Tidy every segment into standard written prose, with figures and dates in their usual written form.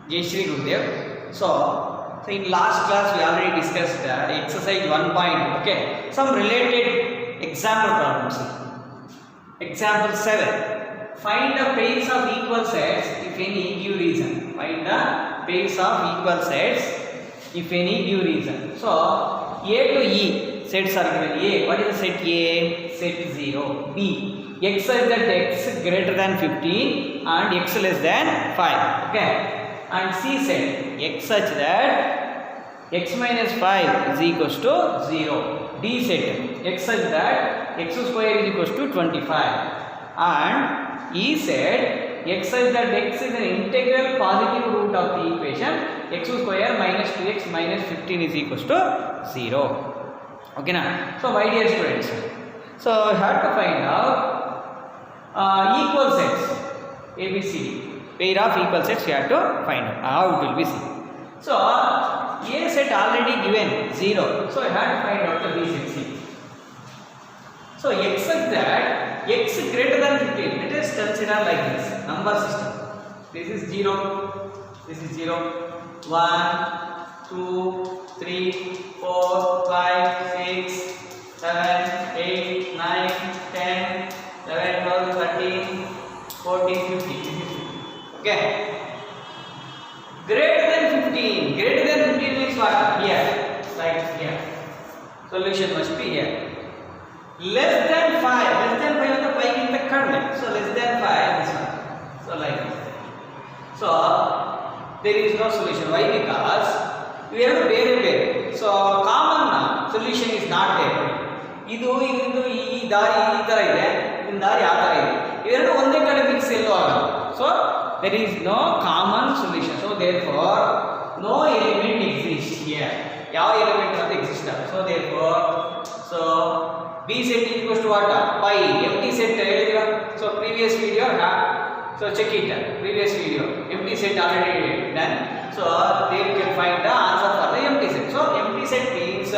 Jai Shri Gurudev. So in last class we already discussed exercise 1 point. Okay, some related example problems. Example 7. Find the pairs of equal sets if any give reason. Find the pairs of equal sets if any give reason. So A to E sets are given. A, what is the set A? Set 0. B, x such that x greater than 15 and x less than 5. Okay. And C set x such that x minus 5 is equals to 0. D set x such that x square is equals to 25. And E set x such that x is an integral positive root of the equation x square minus 2x minus 15 is equals to 0. Okay na? So my dear students, so you have to find out equal sets ABCD. Pair of equal sets you have to find out how it will be seen. So A set already given 0. So I have to find out the B set C. So x such that x greater than 15. Let us consider like this number system. This is 0. This is 0. 1, 2, 3, 4, 5, 6, 7, 8, 9, 10, 11, 12, 13, 14, 15. Okay. Greater than 15. Greater than 15 means what? Here. Right here. Solution must be here. Less than 5. Less than 5 is the 5 in the kernel. So less than 5 this one. So like this. So there is no solution. Why? Because we have to pair. So common solution is not there. ಇದು ಈ ದಾರಿ ಈ ತರ ಇದೆ, ಇದರ ದಾರಿ ಆ ತರ ಇದೆ. ಇವೆರಡು ಒಂದೇ ಕಡೆ ಫಿಕ್ಸ್ ಎಲ್ಲೋ ಆಗಲ್ಲ. So there is no common solution. So therefore no element exists here. ಯಾವ element ಅಂತ exist ಆಗಲ್ಲ. So therefore B set is equals to what? Pi. Empty set ಹೇಳಿದಿರಾ? So previous video so check it. Previous video empty set already done. So there you can find the answer for the empty set. So empty set means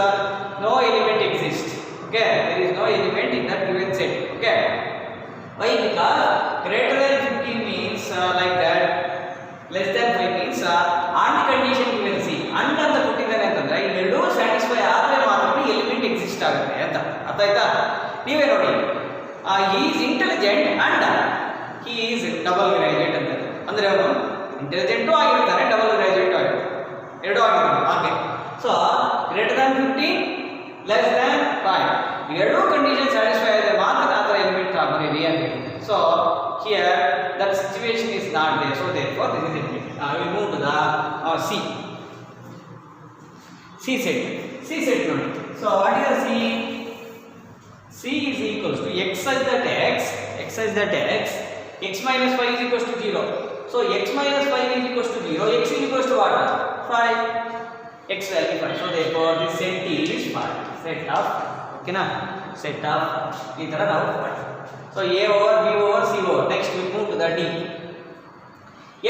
no element exists. Okay, there is no element in that given set. Okay. Why? Because greater than 15 means like that, less than 5 means and condition given C. And ಅಂತ ಕೊಟ್ಟಿದ್ದಾನೆ ಅಂತಂದ್ರೆ ಇವೆರಡೂ satisfy ಆದರೆ ಮಾತ್ರ element exist ಆಗುತ್ತೆ ಅಂತ ಅರ್ಥ ಆಯ್ತಾ? ನೀವೇ ನೋಡಿ, he is intelligent and he is double graduate ಅಂತ. ಅಂದ್ರೆ ಅವನು ಇಂಟೆಲಿಜೆಂಟು ಆಗಿರ್ತಾನೆ, ಡಬಲ್ ಗ್ರಾಜುಯೇಟ್ ಆಗಿರ್ತಾನೆ, ಎರಡೂ ಆಗಿರ್ತಾನೆ ಹಾಗೆ. So greater than 15, less than 5 ಎರಡೂ ಕಂಡೀಷನ್ ಸ್ಯಾಟಿಸ್ಫೈ ಆದರೆ ಮಾತ್ರ ಆ ಥರ ಎಲಿಮೆಂಟ್ ಬರೀರಿ ಅಂತ ಹೇಳಿದೆ. So here that situation is not there. So therefore this is element. We move to the C set. C set ನೋಡಿ. So what is the C is equals to x such that x minus 5 is equals to 0. So x minus 5 is equals to 0. X is equals to what? 5. X value 5. So therefore this set is 5. Set of, okay na? Set of ee tara ನಾವು so A over B over C over. Next we move to the D.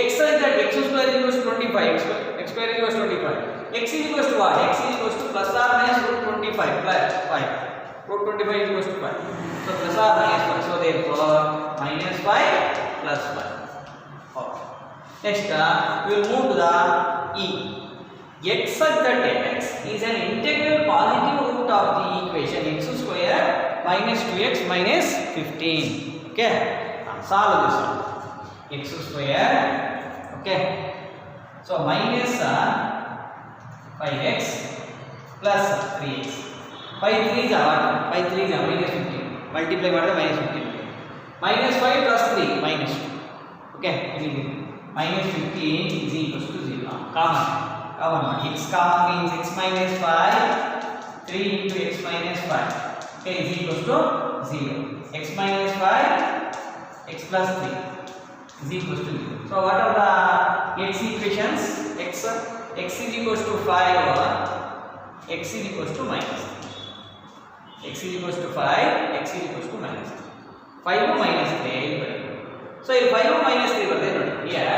X such that x square is equals to 25. X square is equals to 25. X is equals to what? X is equals to plus or minus root 25 plus 5. Root 25 is equals to 5. So plus or minus 5. So therefore minus 5 plus 5. Okay. Next we will move to the E. X such that x is an integral positive root of the equation x square minus 2x minus 15. Okay. Solve this one. X square. Okay. So minus 5x plus 3x. 5 3 is what? 5 3 is minus 15. Multiply ಮಾಡಿದ್ರೆ minus 15. Minus 5 plus 3 minus 2. Okay. Minus 15 is equals to 0. Common. X common means x minus 5. 3 into x minus 5. Okay, is equals to 0. X minus 5. X plus 3 is equals to 0. So what are the x equations? X is equals to 5 or x is equals to minus 3. X is equals to 5, x is equals to minus 3. 5 minus 3. So if 5 minus 3 ಬರುತ್ತೆ ನೋಡಿ, here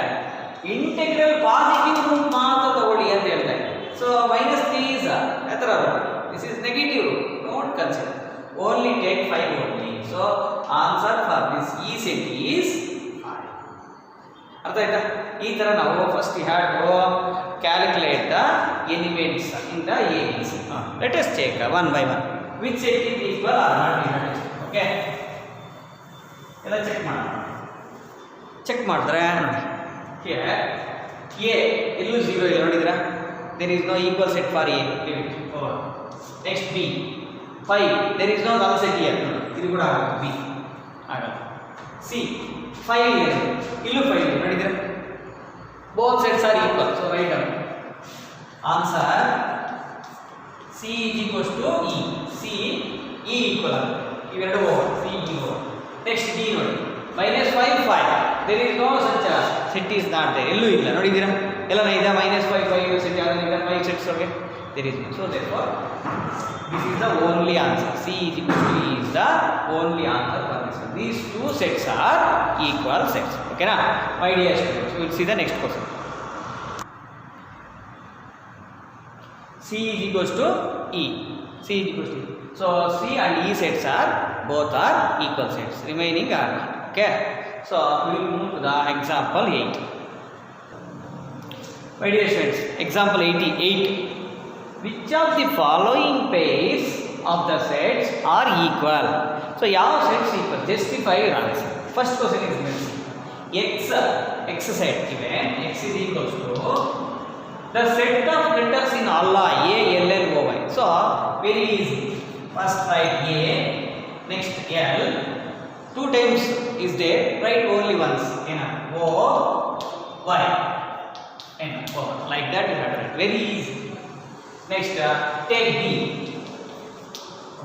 integral positive root ಮಾತ್ರ ತಗೊಳ್ಳಿ ಅಂತ ಹೇಳ್ತಾರೆ. So minus 3 is ಎತ್ತರ ಬರುತ್ತೆ. This is negative root. Don't consider. Only take 5 only. So answer for this E set is 5. ಅರ್ಥ ಆಯ್ತಾ? ಈ ಥರ ನಾವು first we have to calculate the elements in the ABC. Let us check one by one. Which set is equal or not in the test. Okay. ಎಲ್ಲ check ಮಾಡೋಣ. Check ಮಾಡಿದ್ರೆ ನೋಡಿ here A ಎಲ್ಲೂ 0 ಇಲ್ಲ ನೋಡಿದ್ರಾ? There is no equal set for A. Leave it over. Next B 5 there is no null set here. ಇದು ಕೂಡ B ಆಗಲ್ಲ. C 5 ಇದೆ ಇಲ್ಲೂ 5 ಇದೆ ನೋಡಿದ್ರಾ? Both sets are equal, so write down. Answer C is equals to E. C E equal ಇವೆರಡು over. C E over. Next D ನೋಡಿ -5 5 there is no such set is not there. ಎಲ್ಲೂ ಇಲ್ಲ ನೋಡಿದ್ದೀರಾ? ಎಲ್ಲ ಇದೆ -5 5 set ಯಾವುದು 5 sets ಒಳಗೆ there is no. So therefore this is the only answer. C is equal to E is the only answer for this one. These two sets are equal sets. Okay na? My dear students, we will see the next question. C is equals to E. C is equals to E. So C and E sets are both are equal sets. Remaining are not. Okay. So we will move to the example 8. My dear students, example 88. Which of the following pairs of the sets are equal? So ಯಾವ sets equal? Justify your answer. First question is this. X set given. X is equals to the set of letters in Allah A, L, L, O, Y. So very easy. First write A, next L. 2 times is there. Write only once. O, Y. And O. Like that you have to write. Very easy. Next take B.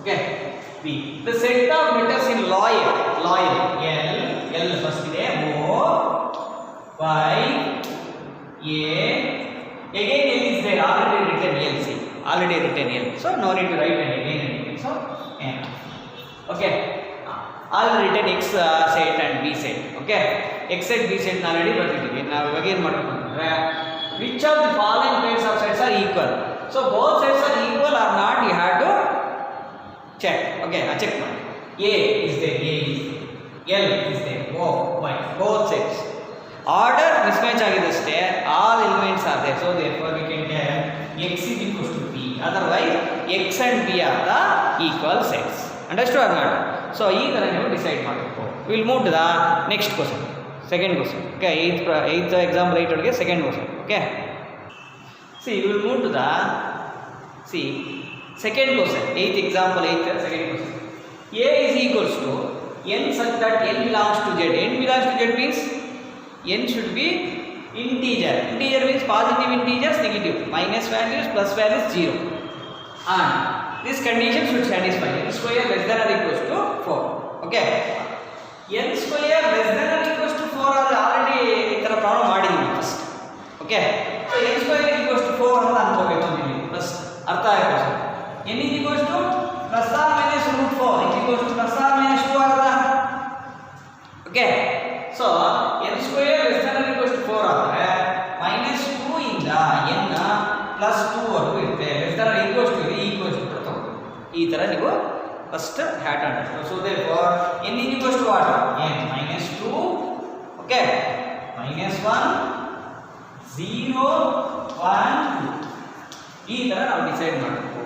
Okay. B. The set of letters in loyal. L first ಇದೆ. O, Y, A. Again L is there. Already written L. See. Already written L. So no need to write again and again. So N. Okay. Already written X set and B set. Okay. X set B set already ಬರ್ತಿದ್ದೀವಿ. ನಾವು ಇವಾಗ ಏನು ಮಾಡ್ಬೇಕಂದ್ರೆ which of the following pairs of sets are equal? So both sets are equal or not, you have to check. Okay, check ಮಾಡಿ. A is there, A is there. L is there, O, Y. Both sets. Order mismatch ಆಗಿದೆ ಅಷ್ಟೇ. All elements are there. So therefore we can tell X is equals to B. Otherwise X and B are the equal sets. Understood or not? So ಈ ತರ ನೀವು decide ಮಾಡಬೇಕು. We will move to the next question. Second question. Okay, 8th example 8 ಒಳಗೆ second question. Okay. See, we will move to the second question. 8th example 8th second question. A is equals to n such that n belongs to Z. N belongs to Z means n should be integer. Integer means positive integers, negative. Minus values, plus values, 0. And this condition should satisfy. N square less than or equals to 4. Okay. N square less than or equals to 4 are already ಈ ತರ problem ಮಾಡಿದೀವಿ first. Okay. So n square is equals to 4 ಅಂತ ಅನ್ಕೋಬೇಕು ಇಲ್ಲಿ first ಅರ್ಥ ಆಯ್ತು sir. n is equals to plus or minus root 4 is equals to plus or minus 2 ಆಗಲ್ಲ. Okay. So n square less than or equals to 4 ಆದರೆ minus 2 ಇಂದ n plus 2 ವರೆಗೂ ಇರುತ್ತೆ. less than or equals to ಇದೆ equals to ತಗೊಳ್ಳಿ. ಈ ತರ ನೀವು first hat and. So therefore n is equals to what? n minus 2. Okay. minus 1 0 1 2 ಈ ತರ ನಾವು ಡಿಸೈಡ್ ಮಾಡಬೇಕು.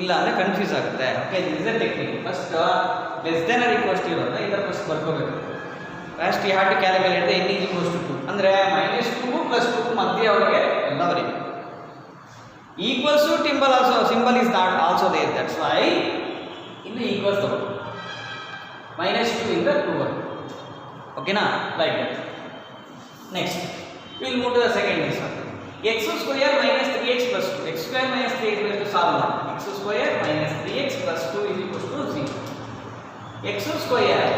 ಇಲ್ಲ ಅಂದ್ರೆ ಕನ್ಫ್ಯೂಸ್ ಆಗುತ್ತೆ. Okay, this is a technique. First less than or equals to ಇರೋದು ಇದರ ಫಸ್ಟ್ ಬರ್ಕೋಬೇಕು. First you have to calculate the n is equals to 2 ಅಂದ್ರೆ -2 plus 2 ಮಧ್ಯೆ ಅವರಿಗೆ ಎಲ್ಲ ಬರೀಬೇಕು. Equals to symbol is not also there. That's why ಇನ್ನು equals ತಗೊಳ್ಳಿ. -2 ಇಂದ 2 ವರೆಗೆ. ಓಕೆನಾ? Like that. Next we will move to the second example. X square minus 3x plus 2. X square minus 3x plus 2 solve now. X square minus 3x plus 2 is equals to 0. X square.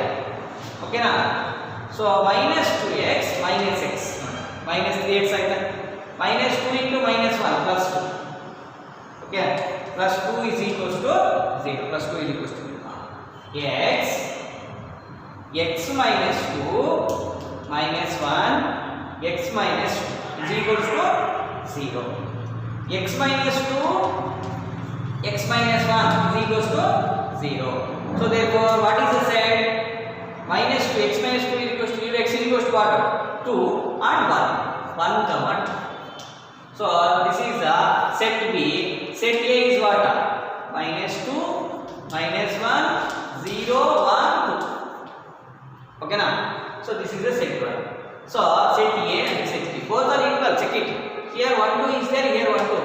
Okay na? So minus 2x minus x. Minus 3x ಆಯ್ತಾ? Minus 2 into minus 1 plus 2. Okay. Plus 2 is equals to 0. Plus 2 is equals to 0. X minus 2 minus 1 x minus 2 is equals to 0. X minus 2 x minus 1 is equals to 0. So therefore what is the set? Minus 2 x minus 2 is equals to 0. X is equals to what? 2 and 1. 1 comma 2. So this is the set B. Set A is what? -2, -1, 0, 1, 2. Okay now. So this is the set 1. So set A and set B. Both are equal. Check it. Here 1, 2 is there. Here 1, 2.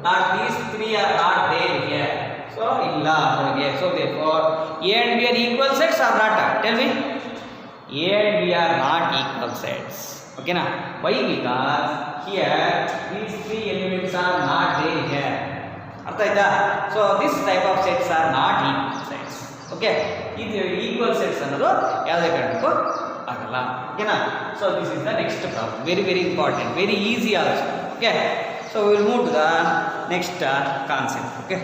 Not these three are not there here. So illa. Okay. So therefore A and B are equal sets or not? Tell me. A and B are not equal sets. Okay now. Why? Because here these three elements are not there here. Artha aita? So this type of sets are not equal sets. Okay. Idu equal sets annodu yavade karanakku agalla. Okay na? So this is the next problem. Very very important. Very easy also. Okay. So we will move to the next concept. Okay.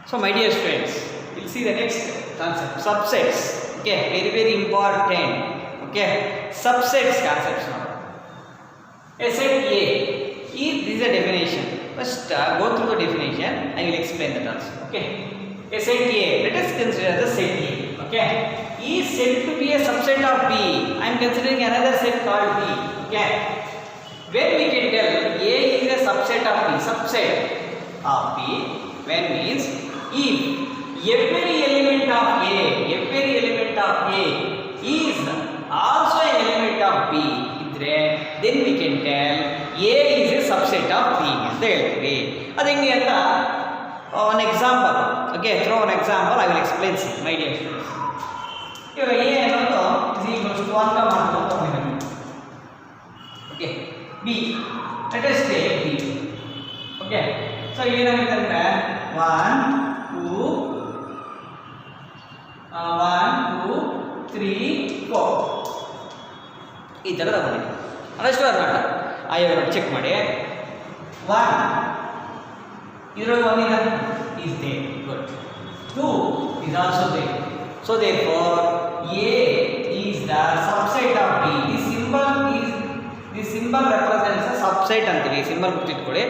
So my dear students, we'll see the next concept, subsets. Okay, very very important. Okay, subsets concepts now. A set A. This is a definition. First go through the definition. I will explain that also. Okay, a set A. Let us consider the set A. Okay, is said to be a subset of B. I am considering another set called B. Okay, when we can tell A is a subset of B. Subset of B. When means if every element of A is also an element of B, then we can tell A is a subset of B. An example. Okay, throw an example. I will explain. My dear students. Here A is equals to 1, okay. B. Let us take B. Okay. So here we can tell 1, 2, 3, 4. ಈ ತರ ತಗೊಳ್ಳಿ. ಅದಷ್ಟು ಅರ್ಥ ಆಯೋ check ಮಾಡಿ. 1 ಇದರಲ್ಲಿ 1 ಇದೆ is there. Good. 2 is also there. So therefore A is the subset of B. This symbol represents a subset ಅಂತೀವಿ. Symbol ಗುರ್ತಿಟ್ಕೊಳ್ಳಿ.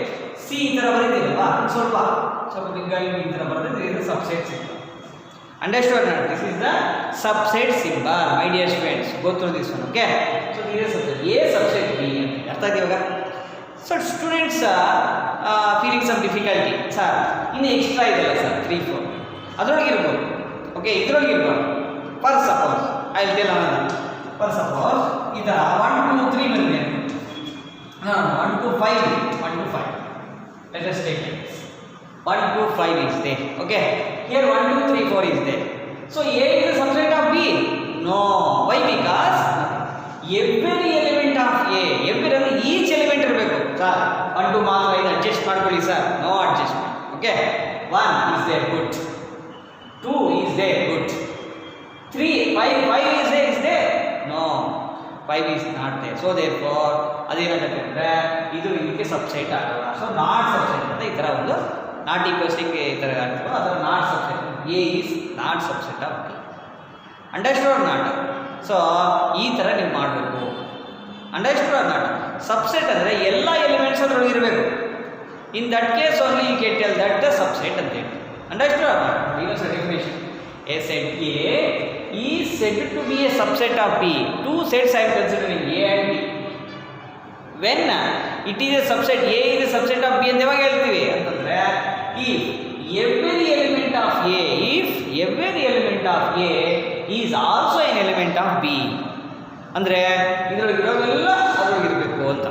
C ಈ ತರ ಬರೆದಿರಲ್ವಾ? ಸ್ವಲ್ಪ ಬಿಗ್ಗಾಗಿ ಈ ತರ ಬರೆದ್ರೆ ಇದು subset symbol. Understood? This is the subset symbol. My dear students, go through this one. Okay. So this is subset A, subset B. ಅರ್ಥ ಆಯ್ತು ಇವಾಗ? So students feeling some difficulty. Sir, ಇನ್ನು ಎಕ್ಸ್ಟ್ರಾ ಇದೆಯಲ್ಲ ಸರ್ 3, 4 ಅದರೊಳಗೆ ಇರ್ಬೋದು. Okay, ಇದರೊಳಗೆ ಇರ್ಬೋದು. For suppose I will tell another. For suppose ಈ ತರ 1, 2, 3 ಬಂದಿದೆ. 1 to 5. Let us take it. 1, 2, 5 is there. Okay. Here 1, 2, 3, 4 is there. So A is a subset of B? No. Why? Because every element of A, each element ಇರಬೇಕು. Sir, 1, 2 ಮಾತ್ರ ಇದು adjust ಮಾಡ್ಕೊಳ್ಳಿ sir. No adjustment. Okay. 1 is there, good. 2 is there, good. 3, 5 is there? No. 5 is not there. So therefore ಅದೇನಾಗುತ್ತೆ ಅಂದರೆ ಇದು ಇದಕ್ಕೆ subset ಆಗಲ್ಲ. So not subset ಅಂತ ಈ ಥರ ಒಂದು ನಾಟ್ ಈಕ್ವಲ್ಸಿಂಗ್ ಈ ಥರ ಆಗ್ತದೆ ಅದರ not subset. A is not subset of B. Understood not? So ಈ ಥರ ನೀವು ಮಾಡಬೇಕು. Understood not? ಸಬ್ಸೆಟ್ ಅಂದರೆ ಎಲ್ಲ ಎಲಿಮೆಂಟ್ಸ್ ಅದರೊಳಗೆ ಇರಬೇಕು. In that case only you can tell that the subset ಅಂತ ಹೇಳಿ. Understood not? ಈಗ definition A set A is said to be a subset of B. Two sets I am considering, A and B. When it is a subset, A is a subset of B ಅಂತ ಯಾವಾಗ ಹೇಳ್ತೀವಿ ಅಂತಂದ್ರೆ if every element of A is also an element of B. ಅಂದರೆ ಇದರೊಳಗೆ ಇರೋವೆಲ್ಲ ಅದರೊಳಗೆ ಇರಬೇಕು ಅಂತ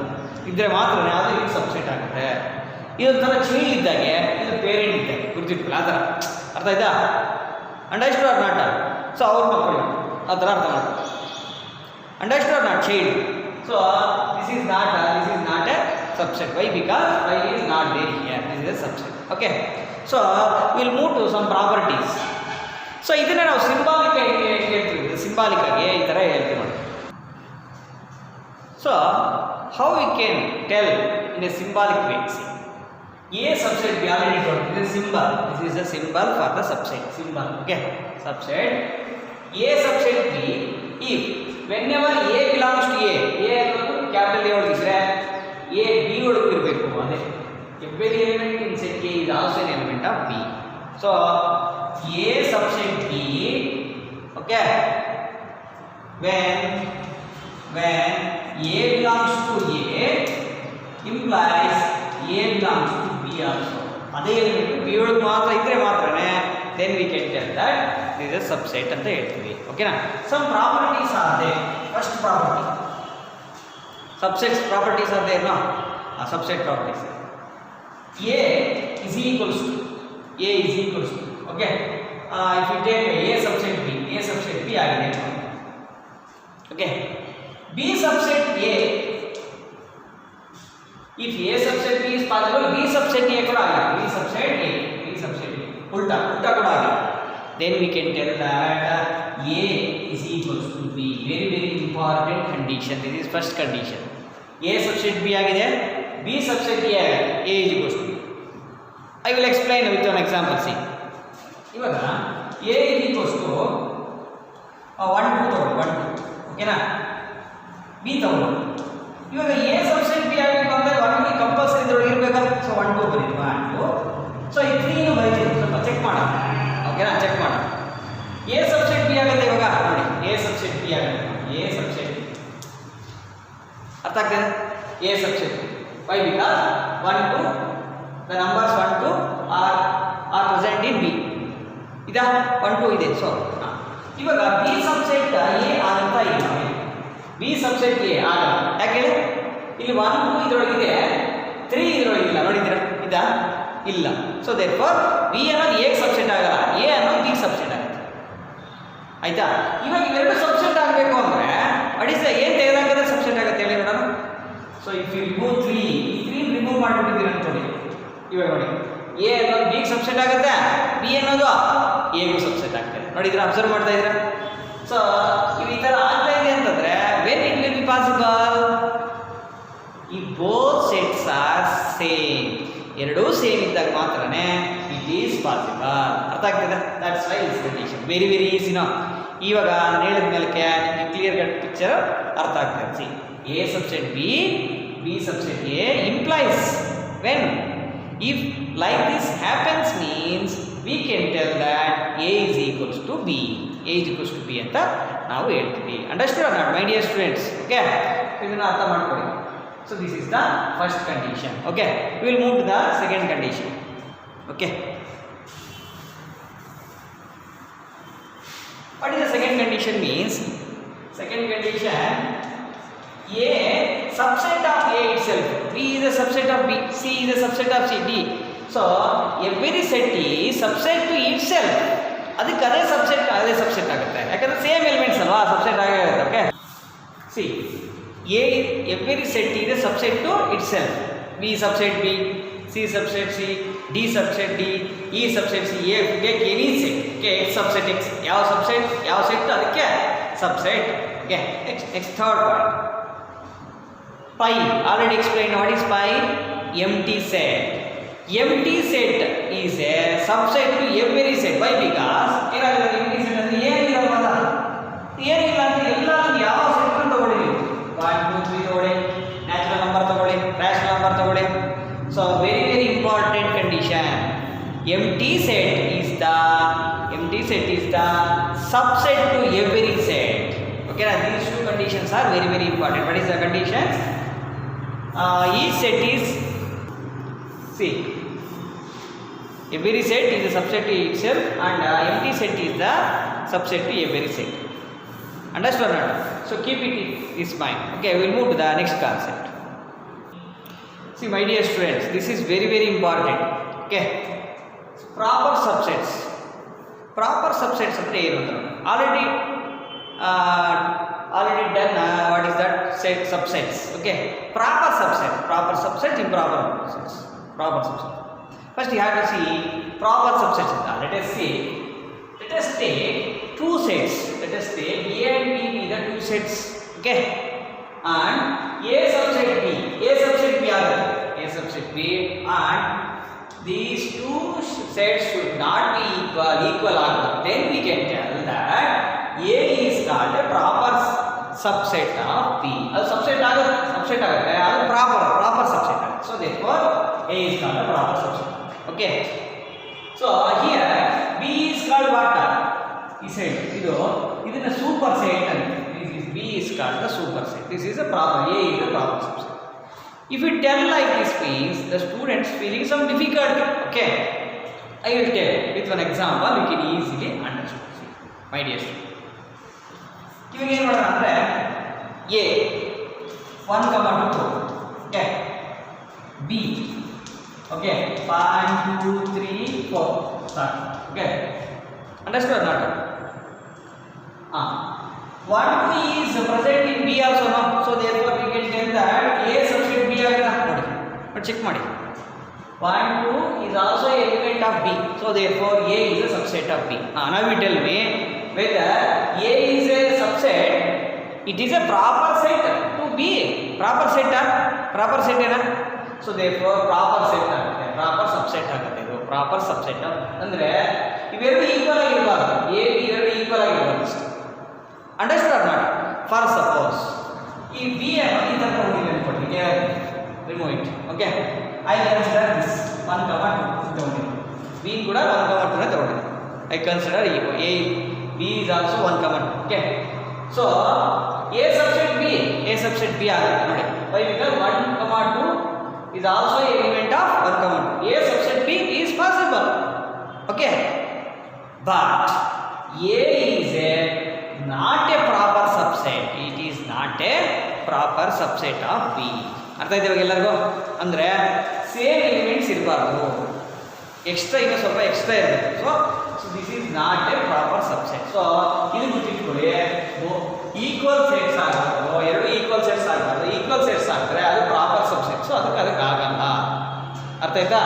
ಇದ್ರೆ ಮಾತ್ರ ಯಾವುದೋ ಇದು ಸಬ್ಸೆಟ್ ಆಗುತ್ತೆ. ಇದೊಂಥರ ಚೈಲ್ಡ್ ಇದ್ದಾಗೆ, ಇದು ಪೇರೆಂಟ್ ಇದ್ದಾಗೆ ಗುರುತಿಟ್ಕೊಳ್ಳಿ. ಆ ಥರ ಅರ್ಥ ಆಯ್ತಾ? Understood not? ಸೊ ಅವ್ರ ಮಕ್ಕಳು ಆ ಥರ ಅರ್ಥ ಮಾಡ್ತಾರೆ. Understood not? Child. So this is not a subset. Why? Because y is not there here. This is a subset. Okay. So will move to some properties. So ಇದನ್ನು ನಾವು symbolic ಹೇಳ್ತೀವಿ. ಸಿಂಬಾಲಿಕ್ಕಾಗಿ ಈ ಥರ ಹೇಳ್ತೀವಿ ನೋಡಿ. So how we can tell in a symbolic way? A subset B already told. This is symbol. This is the symbol for the subset. Symbol. Okay. Subset A subset B if whenever A belongs to A ಅನ್ನೋದು capital A ಒಳಗಿದ್ರೆ A B ಒಳಗೆ ಇರಬೇಕು. ಅದೇ every element in set A is also an element of B. So A subset B, okay, when A belongs to A implies A belongs to B also. ಅದೇ element B ಒಳಗೆ ಮಾತ್ರ ಇದ್ರೆ ಮಾತ್ರನೇ then we can tell that this is a subset ಅಂತ ಹೇಳ್ತೀವಿ. ಓಕೆನಾ? Some properties are there. First property, subsets properties are there, no? Subset properties. A is equals to okay. If you take A subset B ಆಗಿದೆ. Okay. B subset A, if A subset B is possible, B subset A ಕೂಡ ಆಗಿದೆ. B subset A ಉಲ್ಟಾ ಕೂಡ ಆಗಿದೆ. Then we can tell that A is equals to B. Very important condition. This is first condition. A subset B ಆಗಿದೆ, B subset A ಆಗಿದೆ. A is equals to B. I will explain with an example. See, ಇವಾಗ A is equals to 1 2 ತಗೊಳ್ಳಿ, 1 2 ಓಕೆನಾ. B ತಗೊಳ್ಳಿ. ಇವಾಗ A subset B ಆಗಿ ಬಂದಾಗ 1 2 compulsory ಇದರೊಳಗೆ ಇರಬೇಕಾ? ಸೊ 1 2 ಬರೀ 1 2. ಸೊ ಈ 3 ನು ಬರೀತೀವಿ, ಸ್ವಲ್ಪ ಚೆಕ್ ಮಾಡೋಣ. ಓಕೆನಾ, ಚೆಕ್ ಮಾಡೋಣ. A subset B ಆಗುತ್ತೆ ಇವಾಗ ನೋಡಿ. A subset B ಆಗುತ್ತೆ. A subset ಅರ್ಥ ಆಗ್ತದೆ? A subset why? Because 1 2 the numbers 1 2 are present in B. ಇದಾ 1 2 ಇದೆ. ಸೊ ಇವಾಗ B subset A ಆಗುತ್ತಾ ಇಲ್ಲ? B subset A ಆಗಲ್ಲ. ಯಾಕೆ ಹೇಳಿ? ಇಲ್ಲಿ 1 2 ಇದರೊಳಗಿದೆ, 3 ಇದರೊಳಗಿಲ್ಲ. ನೋಡಿದ್ದೀರಾ? ಇದಾ ಇಲ್ಲ. ಸೊ therefore B ಅನ್ನೋದು A ಸಬ್ಸೆಟ್ ಆಗಲ್ಲ, A ಅನ್ನೋದು B ಸಬ್ಸೆಟ್ ಆಗುತ್ತೆ. ಆಯ್ತಾ? ಇವಾಗ ಇವೆರಡು ಸಬ್ಸೆಟ್ ಆಗಬೇಕು ಅಂದ್ರೆ ಅಡಿಸ ಏನು ತೆಗೆದಾಕಿದ್ರೆ ಸಬ್ಸೆಟ್ ಆಗುತ್ತೆ ಹೇಳಿ ನೋಡೋಣ. ಸೊ ಇಫ್ ಯು ರಿಮೂವ್ 3, ಈ 3 ರಿಮೂವ್ ಮಾಡಿಬಿಟ್ಟಿದ್ದೀರ ಅನ್ಕೊಳ್ಳಿ. ಇವಾಗ ನೋಡಿ, A ಅನ್ನೋದು B ಸಬ್ಸೆಟ್ ಆಗುತ್ತೆ, B ಅನ್ನೋದು A ಗೂ ಸಬ್ಸೆಟ್ ಆಗ್ತದೆ. ನೋಡಿದ್ರೆ ಅಬ್ಸರ್ವ್ ಮಾಡ್ತಾ ಇದ್ದೀರಾ? ಸೊ ಈ ಥರ ಆಗ್ತಾ ಇದೆ ಅಂತಂದ್ರೆ when it will be possible? ಈ ಬೋತ್ ಸೆಟ್ಸ್ ಆರ್ ಸೇಮ್, ಎರಡೂ ಸೇಮ್ ಇದ್ದಾಗ ಮಾತ್ರನೇ ಇಟ್ ಈಸ್ ಪಾಸಿಬಲ್. ಅರ್ಥ ಆಗ್ತದೆ? That's why this condition very easy. No ಇವಾಗ ನಾನು ಹೇಳಿದ ಮೇಲೆ ನಿಮಗೆ ಕ್ಲಿಯರ್ ಕಟ್ ಪಿಕ್ಚರ್ ಅರ್ಥ ಆಗ್ತದೆ. C, A subset B, B subset A implies when if like this happens means we can tell that A is equals to B. A is equals to B ಅಂತ ನಾವು ಹೇಳ್ತೀವಿ. Understand are not my dear students? Okay, ಇದನ್ನು ಅರ್ಥ ಮಾಡ್ಕೊಳ್ಳಿ. So this is the first condition. Okay, we will move to the second condition. Okay, what is the second condition means? Second condition, A subset of A itself. B is a subset of B, C is a subset of C, D. So every set is subset to itself. ಅದಕ್ಕೆ ಅದೇ subset ಆಗುತ್ತೆ, ಯಾಕಂದ್ರೆ same elements ಅಲ್ವಾ, subset ಆಗಿರುತ್ತೆ. Okay, C, every set is a subset to itself. B subset B, C subset C, D subset D, E subset C. A take any set, okay, X subset X, ಯಾವ set ಅದಕ್ಕೆ subset. Okay, next third point, pi. Already explained what is pi. Empty set. Empty set is a subset to every set. Why? Because ಏನಾಗುತ್ತೆ empty set ಅಂದ್ರೆ ಏನಿಲ್ಲ ಅಂದ್ರೆ ಎಲ್ಲ ಯಾವ set ಅಂತ ತಗೊಳ್ಳಿ, 1 2 3 ತಗೊಳ್ಳಿ, ನ್ಯಾಚುರಲ್ ನಂಬರ್ ತಗೊಳ್ಳಿ, ರ್ಯಾಷನಲ್ ನಂಬರ್ ತಗೊಳ್ಳಿ. So very important condition. empty set is the subset to every set. Okay, now these two conditions are very important. What is the conditions? Each set is, see, every set is a subset to itself and empty set is the subset to every set. Understood or not? So keep it in this mind. Okay, we will move to the next concept. See, my dear students, this is very important. Okay, proper subsets ಅಂದ್ರೆ ಏನು ಅಂತ already done. What is that? Set subsets. Okay, proper subsets, improper subsets. First you have to see proper subsets. Let us take two sets. Let us take A and B be the two sets. Okay, and A subset B ಆಗುತ್ತೆ. A subset B and sets should not be equal then we can tell that A is called a proper subset of B. ಅದು subset ಆಗುತ್ತೆ ಅದು proper subset ಆಗುತ್ತೆ. So therefore A is called a proper subset. Okay. So here B is called what? He said ಇದನ್ನ superset ಅಂತ. B is called the superset. This is a proper, A is a proper subset. If you tell like this means the students feeling some difficulty. Okay, I will tell with one example you can easily understand. My dear student, ಇವಾಗ ಏನು ಮಾಡೋಣ ಅಂದರೆ A 1, 2, okay, B, okay, 1, 2, 3, 4 start. Okay, understood or not? 1, 2 is present in B also, no? So therefore we can tell that A subset B agata nodi. But check ಮಾಡಿ. 1, 2 is also an element of B. So therefore A is a subset of B. Now you tell me whether A is a subset, it is a proper set to B. Proper set ಏನ? So therefore proper set ಆಗುತ್ತೆ, proper subset ಆಗುತ್ತೆ. ಇದು proper subset ಅಂದ್ರೆ ಇವೆರಡು equal ಆಗಿರಬಾರದು. A B ಎರಡು equal ಆಗಿರಬಾರದು. Understood or not? For suppose if B ಈ ತರ ಹೋಗಿದೆ ಅನ್ಕೊಳ್ಳಿ, remove it. Okay, I consider this 1, 2 ತಗೊಂಡಿದ್ದೀನಿ. B ಕೂಡ 1, 2 ನೇ ತಗೊಂಡಿದ್ದೀನಿ. I consider A B is also 1, 2. Okay, so A subset B ಆಗುತ್ತೆ ನೋಡಿ. Why? Because 1, 2 is also a element of 1, 2. A subset B is possible. Okay, but A is not a proper subset. It is not a proper subset of B. ಅರ್ಥ ಆಯ್ತು ಇವಾಗ ಎಲ್ಲರಿಗೂ? ಅಂದರೆ same elements ಇರಬಾರ್ದು, extra ಇನ್ನೂ ಸ್ವಲ್ಪ extra ಇರಬೇಕು. So this is not A proper subset. So ಇದು ಗೊತ್ತಿಟ್ಕೊಳ್ಳಿ, ಈಕ್ವಲ್ ಸೆಟ್ಸ್ ಆಗಬಾರ್ದು, ಎರಡು ಈಕ್ವಲ್ ಸೆಟ್ಸ್ ಆಗಬಾರ್ದು. ಈಕ್ವಲ್ ಸೆಟ್ಸ್ ಆಗಿದ್ರೆ ಅದು ಪ್ರಾಪರ್ ಸಬ್ಸೆಟ್. ಸೊ ಅದಕ್ಕೆ ಆಗಲ್ಲ. ಅರ್ಥ ಆಯ್ತಾ?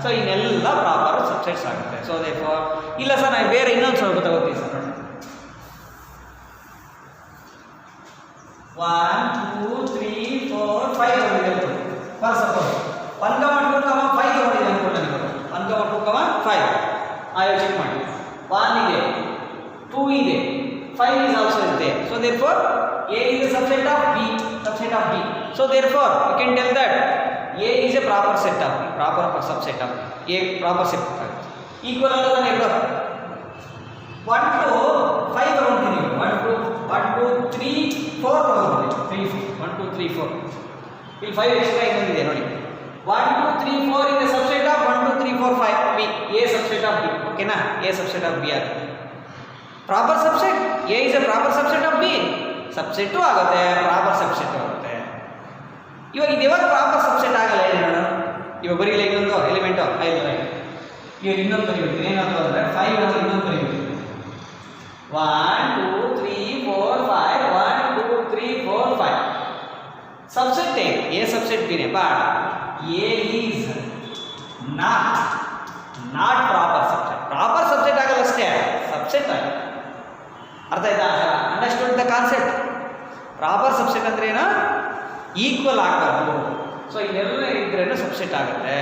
ಸೊ ಇನ್ನೆಲ್ಲ ಪ್ರಾಪರ್ ಸಬ್ಸೆಟ್ಸ್ ಆಗುತ್ತೆ. ಸೊ ದೇಫೋರ್ ಇಲ್ಲ ಸರ್ ನಾನು ಬೇರೆ ಇನ್ನೊಂದು ಸ್ವಲ್ಪ ತಗೋತೀನಿ ಸರ್ ನೋಡಿ. 1, 2, 3, 4, 5 ತಗೊಂಡಿದೆ. ಫಾರ್ ಸಪೋಸ್ 1, 2, 5 ತಗೊಂಡಿದೆ ಅನ್ಕೊಳ್ಳಿ ನನಗೆ. 1, 2, 5 ಚೆಕ್ ಮಾಡಿ. 1 ಇದೆ, 2 ಇದೆ, 5 is also is there. So therefore A is a subset of B. So therefore you can tell that A is a proper set of B, proper subset of B. A proper set of equal ಆಗೋದನ್ನ ಎರಡು 1 to 5 ತಗೊಂತೀನಿ. 1, 2, 3, 4 ತಗೊಂತೀನಿ. 1, 2, 3, 4 ಇಲ್ಲಿ 5 extra ಇನ್ನೊಂದಿದೆ ನೋಡಿ. 1, 2, 3, 4 is a subset of 1, 2, 3, 4, 5 B. A subset of B. ಓಕೆನಾ? A subset of B ಆಗುತ್ತೆ. Proper subset A is a proper subset of B. ಸಬ್ಸೆಟ್ಟು ಆಗುತ್ತೆ, proper ಸಬ್ಸೆಟ್ಟು ಆಗುತ್ತೆ. ಇವಾಗ ಇದು ಯಾವಾಗ ಪ್ರಾಪರ್ ಸಬ್ಸೆಟ್ ಆಗಲ್ಲ ಹೇಳಿ ನೋಡೋಣ. ಇವಾಗ ಬರೀಲ್ಲ ಇನ್ನೊಂದು ಎಲಿಮೆಂಟು ಇಲ್ಲ. ಇವಾಗ ಇನ್ನೊಂದು ಬರೀಬೇಕು. ಏನಾದ್ರು ಅಂದರೆ 5 ಅಂದರೆ ಇನ್ನೊಂದು ಬರೀಬೇಕು. 1, 2, 3, 4, 5 1, 2, 3, 4, 5 subset A subset B ne, but A is not proper subset. Proper subset ಆಗಲ್ಲ ಅಷ್ಟೇ, ಸಬ್ಸೆಟ್ ಆಗ. ಅರ್ಥ ಆಯ್ತಾ? Understood the concept. Proper subset ಅಂದ್ರೆ ಏನು? ಈಕ್ವಲ್ ಆಗಬಾರ್ದು. ಸೊ ಇದೆಲ್ಲ ಇದ್ರೇನು ಸಬ್ಸೆಟ್ ಆಗುತ್ತೆ,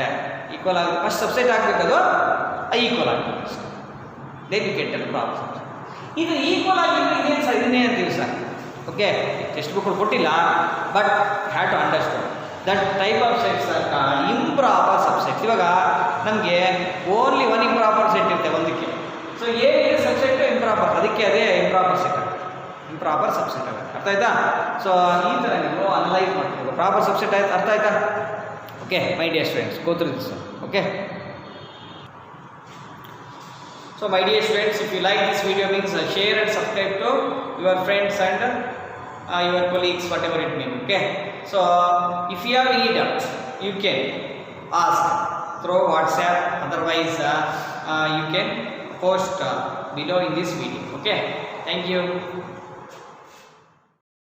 ಈಕ್ವಲ್ ಆಗುತ್ತೆ. ಫಸ್ಟ್ ಸಬ್ಸೆಟ್ ಆಗಬೇಕದು ಈಕ್ವಲ್ ಆಗಬೇಕು. Then you get a proper subset. ಇದು ಈಕ್ವಲ್ ಆಗಿದ್ರೆ ಇದೇನು ಸರ್, ಇದನ್ನೇ ಅಂತೀವಿ ಸರ್. ಓಕೆ, ಟೆಕ್ಸ್ಟ್ ಬುಕ್ ಕೊಟ್ಟಿಲ್ಲ, but have to understand that type of sets are called improper subset. ಇವಾಗ ನಮಗೆ ಓನ್ಲಿ ಒನ್ ಇಂಪ್ರಾಪರ್ ಸೆಟ್ ಇರುತ್ತೆ ಒಂದಕ್ಕೆ. ಸೊ ಎ ಇದೆ ಸಬ್ಸೆಟ್ ಇಂಪ್ರಾಪರ್, ಅದಕ್ಕೆ ಅದೇ ಇಂಪ್ರಾಪರ್ ಸೆಟ್ ಆಗುತ್ತೆ, ಇಂಪ್ರಾಪರ್ ಸಬ್ಸೆಟ್ ಆಗುತ್ತೆ. ಅರ್ಥ ಆಯ್ತಾ? ಸೊ ಈ ಥರ ನೀವು ಅನಲೈಸ್ ಮಾಡ್ತೀವಿ. ಪ್ರಾಪರ್ ಸಬ್ಸೆಟ್ ಆಯ್ತು, ಅರ್ಥ ಆಯ್ತಾ? Okay my dear students, go through this. Okay, so my dear students, if you like this video means share and subscribe to your friends and your colleagues, whatever it may be. Okay, so if you have any doubt you can ask through WhatsApp, otherwise you can post below in this video. Okay, thank you.